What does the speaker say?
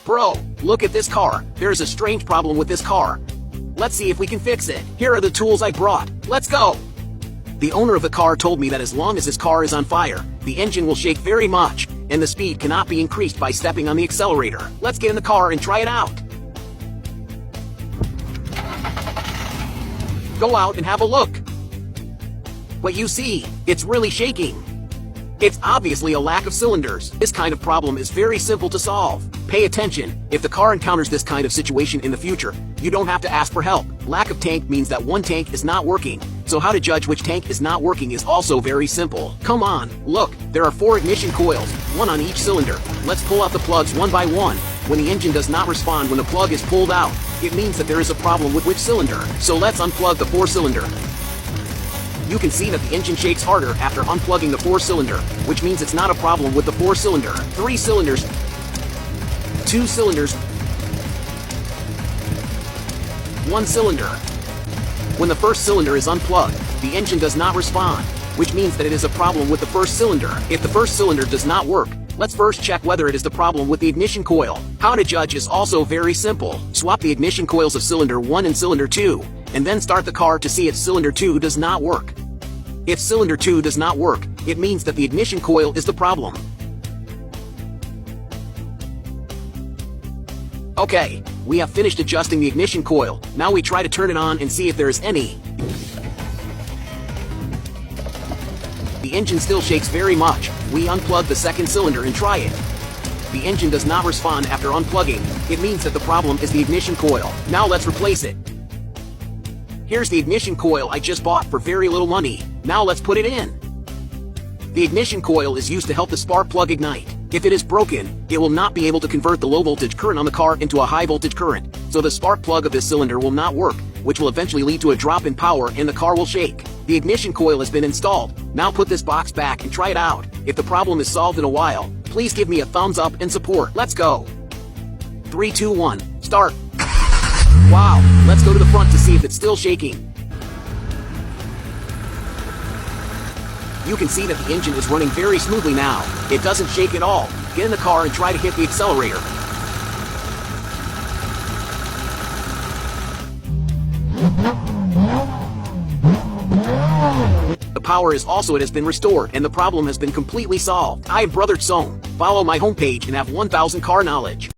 Bro, look at this car. There's a strange problem with this car. Let's see if we can fix it. Here are the tools I brought. Let's go. The owner of the car told me that as long as his car is on fire, the engine will shake very much, and the speed cannot be increased by stepping on the accelerator. Let's get in the car and try it out. Go out and have a look. What you see, it's really shaking. It's obviously a lack of cylinders. This kind of problem is very simple to solve. Pay attention. If the car encounters this kind of situation in the future, you don't have to ask for help. Lack of tank means that one tank is not working. So how to judge which tank is not working is also very simple. Come on, look, there are 4 ignition coils, 1 on each cylinder. Let's pull out the plugs one by one. When the engine does not respond when the plug is pulled out, it means that there is a problem with which cylinder. So let's unplug the 4-cylinder. You can see that the engine shakes harder after unplugging the 4-cylinder, which means it's not a problem with the 4-cylinder. 3 cylinders, 2 cylinders, 1 cylinder. When the first cylinder is unplugged, the engine does not respond, which means that it is a problem with the first cylinder. If the first cylinder does not work, let's first check whether it is the problem with the ignition coil. How to judge is also very simple. Swap the ignition coils of cylinder 1 and cylinder 2, and then start the car to see if cylinder 2 does not work. If cylinder 2 does not work, it means that the ignition coil is the problem. Okay, we have finished adjusting the ignition coil. Now we try to turn it on and see if there is any. The engine still shakes very much. We unplug the second cylinder and try it. The engine does not respond after unplugging. It means that the problem is the ignition coil. Now let's replace it. Here's the ignition coil I just bought for very little money. Now let's put it in. The ignition coil is used to help the spark plug ignite. If it is broken, it will not be able to convert the low voltage current on the car into a high voltage current, so the spark plug of this cylinder will not work, which will eventually lead to a drop in power and the car will shake. The ignition coil has been installed. Now put this box back and try it out. If the problem is solved in a while, please give me a thumbs up and support. Let's go. 3, 2, 1, start. Wow, let's go to the front to see if it's still shaking. You can see that the engine is running very smoothly now. It doesn't shake at all. Get in the car and try to hit the accelerator. The power is also has been restored and the problem has been completely solved. I am Brother Tsone. Follow my homepage and have 1000 car knowledge.